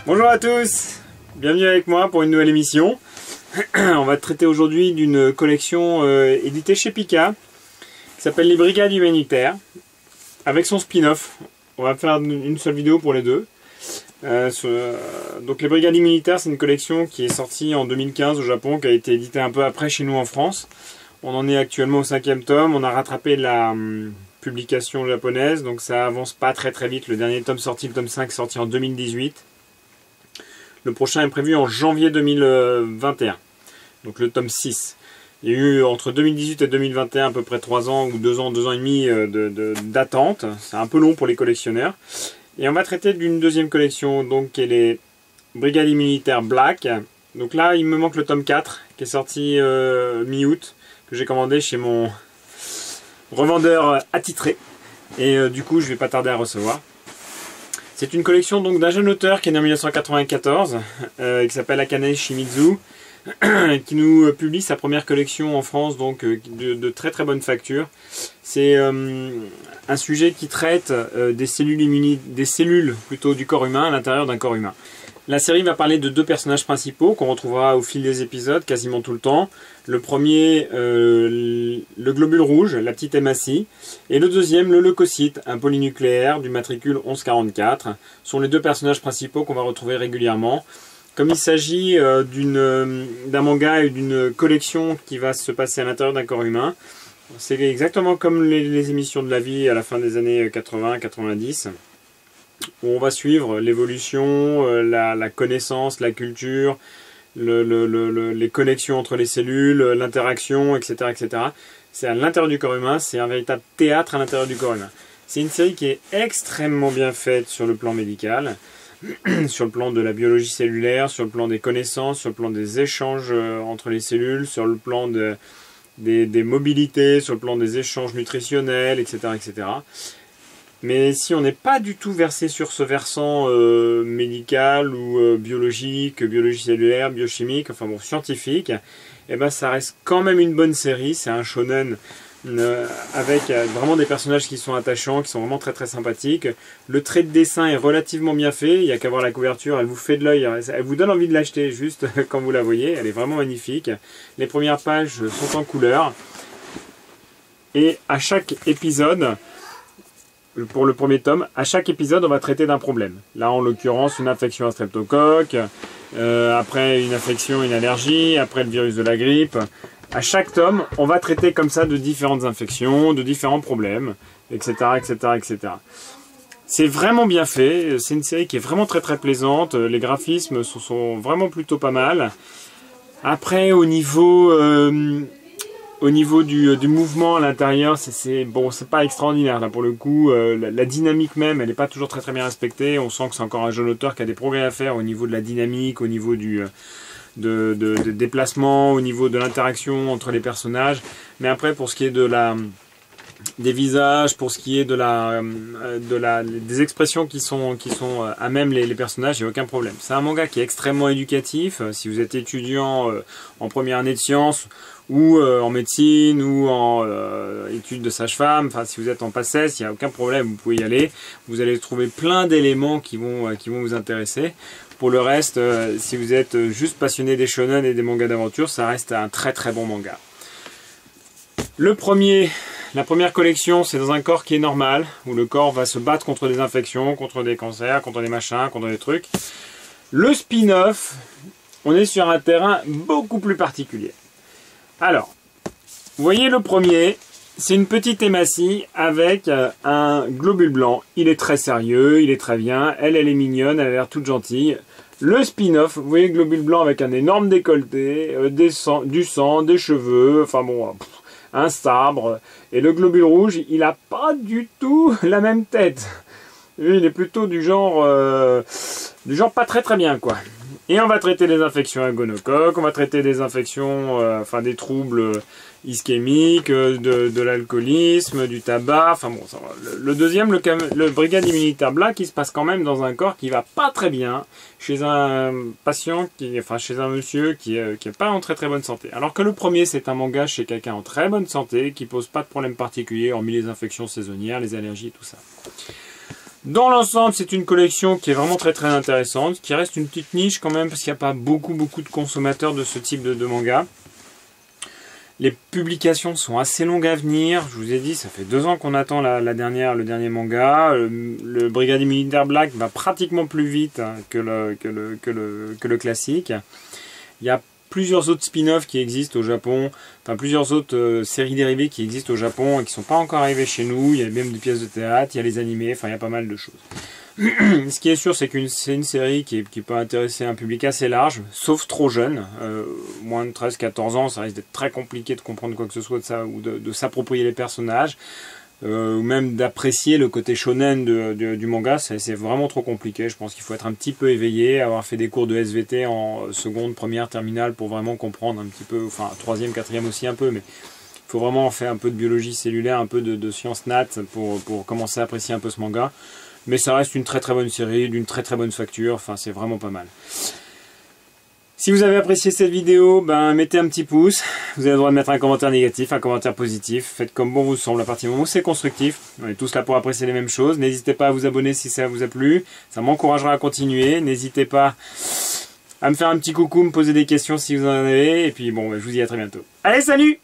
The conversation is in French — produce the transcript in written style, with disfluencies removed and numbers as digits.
Bonjour à tous, bienvenue avec moi pour une nouvelle émission. On va traiter aujourd'hui d'une collection éditée chez Pika qui s'appelle les Brigades Humanitaires avec son spin-off. On va faire une seule vidéo pour les deux. Donc les Brigades Humanitaires, c'est une collection qui est sortie en 2015 au Japon, qui a été éditée un peu après chez nous en France. On en est actuellement au 5e tome, on a rattrapé la publication japonaise, donc ça avance pas très vite. Le dernier tome sorti, le tome 5, sorti en 2018. Le prochain est prévu en janvier 2021, donc le tome 6. Il y a eu entre 2018 et 2021 à peu près 3 ans ou 2 ans et demi d'attente. C'est un peu long pour les collectionneurs. Et on va traiter d'une deuxième collection, donc qui est les Brigades Militaires Black. Donc là, il me manque le tome 4, qui est sorti mi-août, que j'ai commandé chez mon revendeur attitré. Et du coup, je vais pas tarder à recevoir. C'est une collection donc d'un jeune auteur qui est né en 1994, qui s'appelle Akane Shimizu, qui nous publie sa première collection en France, donc de très bonne facture. C'est un sujet qui traite des cellules plutôt du corps humain à l'intérieur d'un corps humain. La série va parler de deux personnages principaux qu'on retrouvera au fil des épisodes quasiment tout le temps. Le premier, le globule rouge, la petite hématie, et le deuxième, le leucocyte, un polynucléaire du matricule 1144, sont les deux personnages principaux qu'on va retrouver régulièrement. Comme il s'agit d'un manga et d'une collection qui va se passer à l'intérieur d'un corps humain, c'est exactement comme les émissions de la vie à la fin des années 80-90, où on va suivre l'évolution, la connaissance, la culture, les connexions entre les cellules, l'interaction, etc. C'est à l'intérieur du corps humain, c'est un véritable théâtre à l'intérieur du corps humain. C'est une série qui est extrêmement bien faite sur le plan médical, sur le plan de la biologie cellulaire, sur le plan des connaissances, sur le plan des échanges entre les cellules, sur le plan des mobilités, sur le plan des échanges nutritionnels, etc. Mais si on n'est pas du tout versé sur ce versant médical ou biologique, biologie cellulaire, biochimique, enfin bon, scientifique, et ben ça reste quand même une bonne série. C'est un shonen avec vraiment des personnages qui sont attachants, qui sont vraiment très sympathiques. Le trait de dessin est relativement bien fait, il n'y a qu'à voir la couverture, elle vous fait de l'œil, elle vous donne envie de l'acheter juste quand vous la voyez, elle est vraiment magnifique. Les premières pages sont en couleur. Et à chaque épisode, pour le premier tome, à chaque épisode on va traiter d'un problème. Là en l'occurrence une infection à streptocoque, après une infection, une allergie, après le virus de la grippe. À chaque tome on va traiter comme ça de différentes infections, de différents problèmes, etc. C'est vraiment bien fait, c'est une série qui est vraiment très plaisante, les graphismes sont vraiment plutôt pas mal. Après au niveau du mouvement à l'intérieur, c'est pas extraordinaire là pour le coup. La dynamique même, elle n'est pas toujours très bien respectée. On sent que c'est encore un jeune auteur qui a des progrès à faire au niveau de la dynamique, au niveau de déplacement, au niveau de l'interaction entre les personnages. Mais après, pour ce qui est des visages, pour ce qui est des expressions qui sont à même les personnages, il n'y a aucun problème. C'est un manga qui est extrêmement éducatif. Si vous êtes étudiant en première année de sciences, ou en médecine, ou en études de sage-femme, enfin si vous êtes en PACES, il n'y a aucun problème, vous pouvez y aller. Vous allez trouver plein d'éléments qui vont vous intéresser. Pour le reste, si vous êtes juste passionné des shonen et des mangas d'aventure, ça reste un très bon manga. La première collection, c'est dans un corps qui est normal, où le corps va se battre contre des infections, contre des cancers, contre des machins, contre des trucs. Le spin-off, on est sur un terrain beaucoup plus particulier. Alors, vous voyez le premier, c'est une petite hématie avec un globule blanc. Il est très sérieux, il est très bien, elle est mignonne, elle a l'air toute gentille. Le spin-off, vous voyez le globule blanc avec un énorme décolleté, du sang, des cheveux, enfin bon, un sabre. Et le globule rouge, il n'a pas du tout la même tête. Lui, il est plutôt du genre pas très bien quoi. Et on va traiter des infections à gonocoque, on va traiter des infections, des troubles ischémiques, de l'alcoolisme, du tabac, enfin bon, ça va. Le deuxième, le Brigade Immunitaire Black, il se passe quand même dans un corps qui va pas très bien, chez un patient, chez un monsieur qui est pas en très bonne santé. Alors que le premier, c'est un manga chez quelqu'un en très bonne santé, qui pose pas de problème particulier, hormis les infections saisonnières, les allergies et tout ça. Dans l'ensemble, c'est une collection qui est vraiment très très intéressante, qui reste une petite niche quand même, parce qu'il n'y a pas beaucoup de consommateurs de ce type de manga. Les publications sont assez longues à venir. Je vous ai dit, ça fait 2 ans qu'on attend le dernier manga. Le Brigadier Militaire Black va pratiquement plus vite que le classique. Il y a plusieurs autres spin-offs qui existent au Japon, enfin plusieurs autres séries dérivées qui existent au Japon et qui ne sont pas encore arrivées chez nous. Il y a même des pièces de théâtre, il y a les animés, enfin il y a pas mal de choses. Ce qui est sûr, c'est que c'est une série qui peut intéresser un public assez large, sauf trop jeune. Moins de 13-14 ans, ça risque d'être très compliqué de comprendre quoi que ce soit de ça, ou de s'approprier les personnages, ou même d'apprécier le côté shonen du manga. C'est vraiment trop compliqué. Je pense qu'il faut être un petit peu éveillé, avoir fait des cours de SVT en seconde, première, terminale pour vraiment comprendre un petit peu, enfin 3e, 4e aussi un peu, mais il faut vraiment faire un peu de biologie cellulaire, un peu de sciences nat pour commencer à apprécier un peu ce manga. Mais ça reste une très très bonne série, d'une très très bonne facture, enfin c'est vraiment pas mal. Si vous avez apprécié cette vidéo, mettez un petit pouce, vous avez le droit de mettre un commentaire négatif, un commentaire positif, faites comme bon vous semble à partir du moment où c'est constructif, on est tous là pour apprécier les mêmes choses, n'hésitez pas à vous abonner si ça vous a plu, ça m'encouragera à continuer, n'hésitez pas à me faire un petit coucou, me poser des questions si vous en avez, et puis bon, je vous dis à très bientôt. Allez, salut!